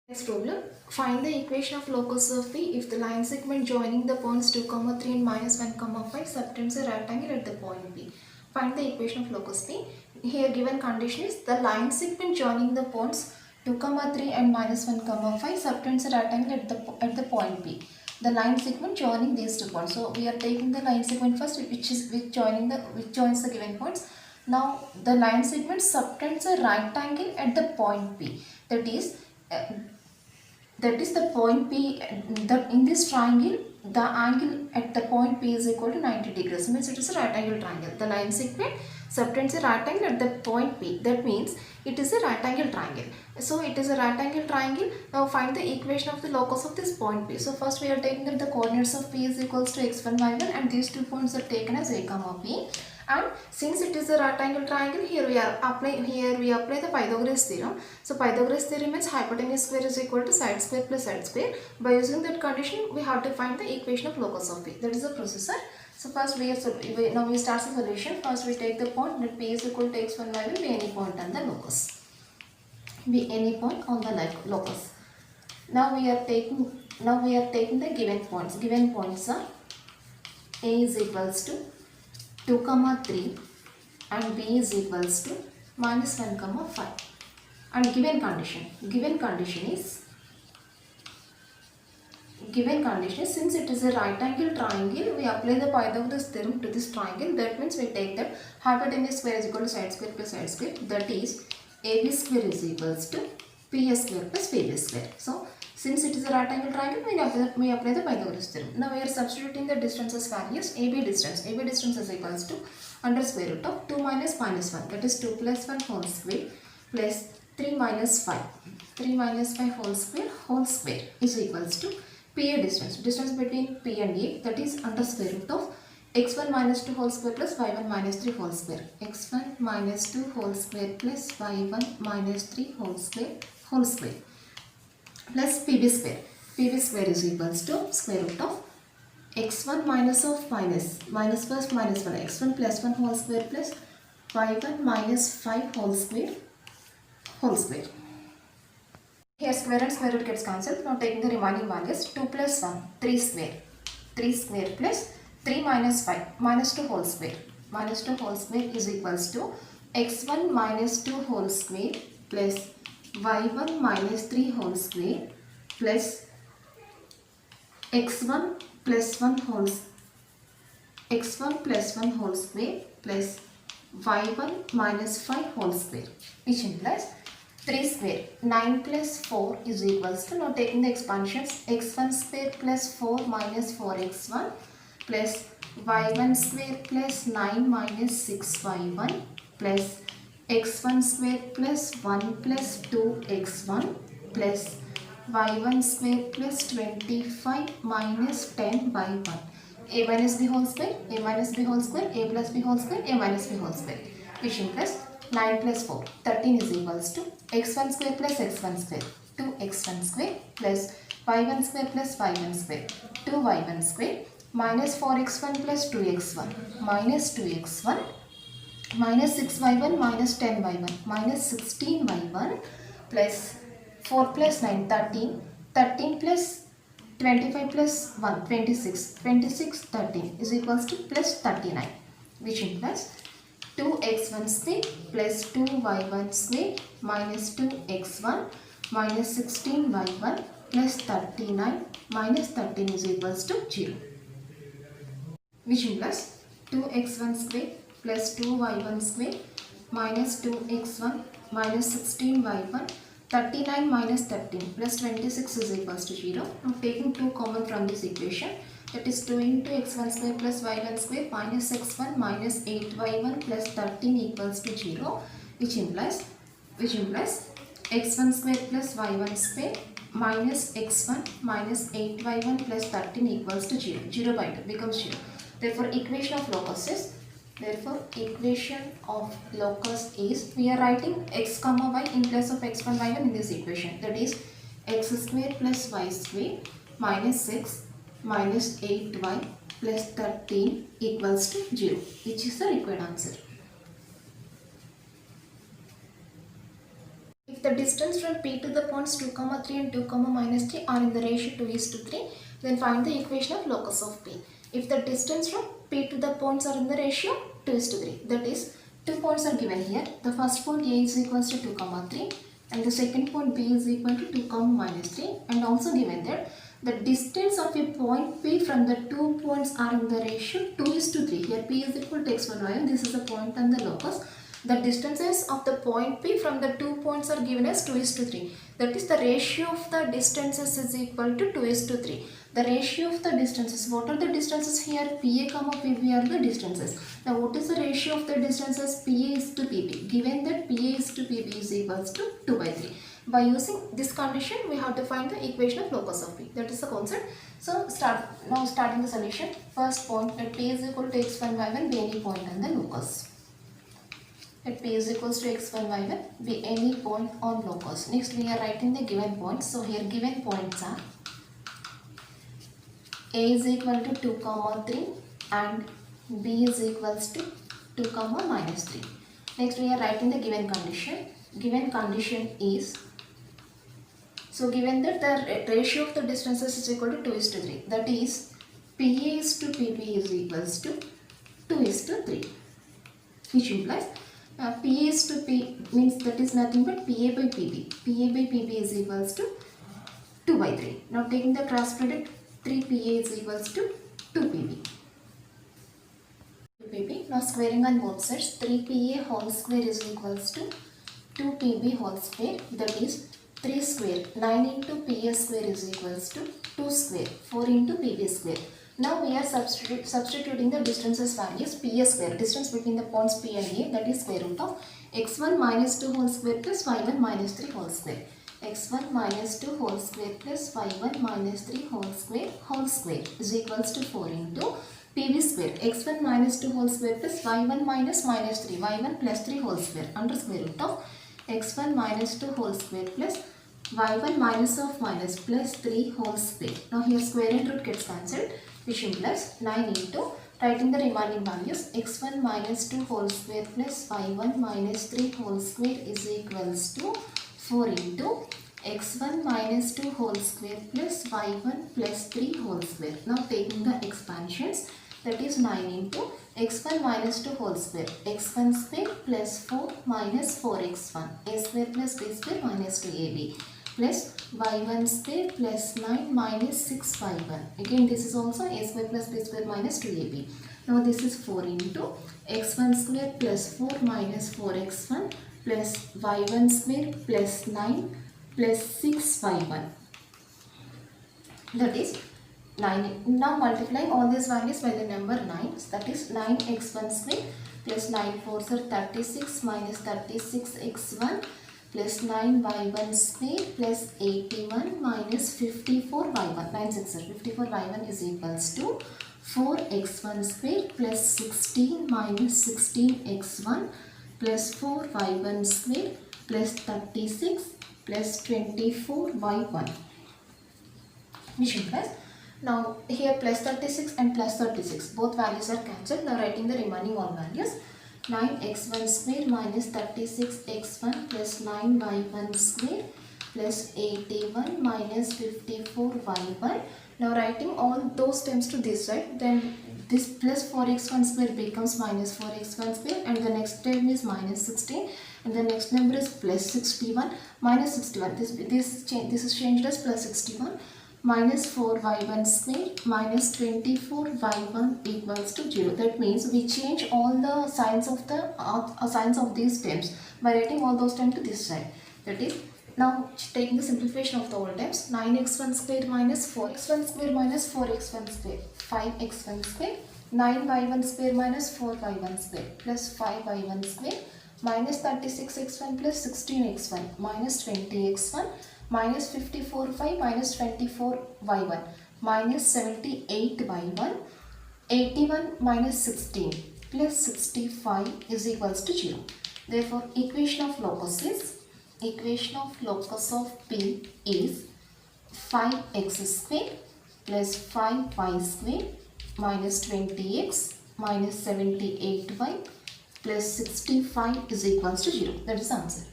Next problem. Find the equation of locus of P if the line segment joining the points 2, 3 and minus 1, 5 subtends a rectangle at the point P. Find the equation of locus P. Here given condition is the line segment joining the points 2, 3 and minus 1, 5 subtends a rectangle at the point P. The line segment joining these two points. So we are taking the line segment first, which joins the given points. Now the line segment subtends a right angle at the point P. That is the point P. In this triangle, the angle at the point P is equal to 90 degrees. Means it is a right angle triangle. The line segment subtends a right angle at the point P. That means it is a right angle triangle. So it is a right angle triangle. Now find the equation of the locus of this point P. So first we are taking that the coordinates of P is equals to x1, y1, and these two points are taken as a, P. And since it is a right angle triangle, here we apply the Pythagoras theorem. So Pythagoras theorem means hypotenuse square is equal to side square plus side square. By using that condition, we have to find the equation of locus of P. That is the procedure. So first we start the solution. First we take the point that P is equal to x1, y1 be any point on the locus. Be any point on the locus. Now we are taking the given points. Given points are A is equals to 2, 3 and B is equals to minus 1, 5. And given condition is since it is a right angle triangle, we apply the Pythagoras theorem to this triangle. That means we take that hypotenuse square is equal to side square plus side square. That is AB square is equals to PS square plus PB square. So since it is a right angle triangle, we apply the Pythagoras theorem. Now we are substituting the distances values. AB distance is equals to under square root of 2 minus 1. That is 2 plus 1 whole square plus 3 minus 5. 3 minus 5 whole square is equals to PA distance. Distance between P and A, that is under square root of x1 minus 2 whole square plus y1 minus 3 whole square. x1 minus 2 whole square plus y1 minus 3 whole square plus PB square. PB square is equals to square root of x1 minus of minus plus minus 1, x1 plus 1 whole square plus y1 minus 5 whole square. Here square and square root gets cancelled. Now taking the remaining values, 2 plus 1, 3 square. 3 square plus 3 minus 5, minus 2 whole square. Minus 2 whole square is equals to x1 minus 2 whole square plus y1 minus 3 whole square plus x1 plus 1 whole square plus y1 minus 5 whole square, which implies 3 square. 9 plus 4 is equals to, now taking the expansions, x1 square plus 4 minus 4x1 plus y1 square plus 9 minus 6y1 plus x1 square plus 1 plus 2x1 plus y1 square plus 25 minus 10y1. A minus b whole square, a minus b whole square, a plus b whole square, a minus b whole square, which implies 9 plus 4, 13 is equals to x1 square plus x1 square, 2x1 square plus y1 square plus y1 square, 2y1 square minus 4x1 plus 2x1 minus 2x1 minus 6y1 minus 10y1 minus 16y1 plus 4 plus 9, 13, 13 plus 25 plus 1, 26, 26, 13 is equals to plus 39, which implies 2x1 square plus 2y1 square minus 2x1 minus 16y1 plus 39 minus 13 is equals to 0, which implies 2x1 square plus 2y1 square minus 2x1 minus 16y1 39 minus 13 plus 26 is equals to 0. Now taking 2 common from this equation, that is 2 into x1 square plus y1 square minus x1 minus 8y1 plus 13 equals to 0, which implies x1 square plus y1 square minus x1 minus 8y1 plus 13 equals to 0. 0 by 2 becomes 0. Therefore equation of locus is, we are writing x comma y in place of x1 y1 in this equation. That is x square plus y square minus 6 minus 8y plus 13 equals to 0, which is the required answer. If the distance from P to the points 2, 3 and 2, minus 3 are in the ratio 2:3, then find the equation of locus of P. If the distance from P to the points are in the ratio 2:3, that is, 2 points are given here. The first point A is equals to 2, 3 and the second point B is equal to 2, minus 3, and also given that the distance of a point P from the 2 points are in the ratio 2:3. Here P is equal to x1, y1. This is the point and the locus. The distances of the point P from the 2 points are given as 2:3. That is, the ratio of the distances is equal to 2:3. The ratio of the distances. What are the distances here? PA, PB are the distances. Now, what is the ratio of the distances? PA is to PB. Given that PA is to PB is equals to 2/3. By using this condition, we have to find the equation of locus of P. That is the concept. So, starting the solution. First point, let P is equal to x1, y1 be any point on the locus. Let P is equals to x1, y1 be any point on locus. Next, we are writing the given points. So, here given points are A is equal to 2, 3 and B is equals to 2, minus 3. Next, we are writing the given condition. Given condition is, so given that the ratio of the distances is equal to 2:3, that is, PA is to PB is equals to 2:3, which implies PA is to P means that is nothing but PA by PB. PA by PB is equals to 2/3. Now taking the cross product, 3PA is equals to 2PB. 2PB. Now squaring on both sides, 3PA whole square is equals to 2PB whole square, that is 3 square. 9 into PA square is equals to 2 square. 4 into PB square. Now we are substituting the distances values. PA square, distance between the points P and A, that is square root of x1 minus 2 whole square plus y1 minus 3 whole square. x1 minus 2 whole square plus y1 minus 3 whole square is equals to 4 into PB square. x1 minus 2 whole square plus y1 minus 3, y1 plus 3 whole square under square root of x1 minus 2 whole square plus y1 minus of minus plus 3 whole square. Now here square and root gets cancelled, which implies 9 into, writing the remaining values, x1 minus 2 whole square plus y1 minus 3 whole square is equals to 4 into x1 minus 2 whole square plus y1 plus 3 whole square. Now taking the expansions, that is 9 into x1 minus 2 whole square, x1 square plus 4 minus 4x1, a square plus b square minus 2ab plus y1 square plus 9 minus 6y1. Again this is also a square plus b square minus 2ab. Now this is 4 into x1 square plus 4 minus 4x1 plus y1 square plus 9 plus 6y1. That is 9. Now multiplying all these values by the number 9. That is 9x1 square plus 9 4s are 36 minus 36x1 plus 9y1 square plus 81 minus 54y1. 9 6 are 54y1 is equals to 4x1 square plus 16 minus 16x1 plus 4y1 square plus 36 plus 24y1, which implies, now here plus 36 and plus 36 both values are cancelled. Now writing the remaining all values, 9x1 square minus 36x1 plus 9y1 square plus 81 minus 54y1. Now writing all those terms to this side, then this plus 4x1 square becomes minus 4x1 square, and the next term is minus 16, and the next number is plus 61 minus 61. This is changed as plus 61 minus 4y1 square minus 24y1 equals to 0. That means we change all the signs of the signs of these terms by writing all those terms to this side. That is, now taking the simplification of the all terms, 9x1 square minus 4x1 square minus 4x1 square, 5x1 square, 9y1 square minus 4y1 square plus 5y1 square minus 36x1 plus 16x1 minus 20x1 minus 54y minus 24y1 minus 78y1, 81 minus 16 plus 65 is equals to 0. Therefore, equation of locus of P is 5x square plus 5y square minus 20x minus 78y plus 65 is equals to 0. That is the answer.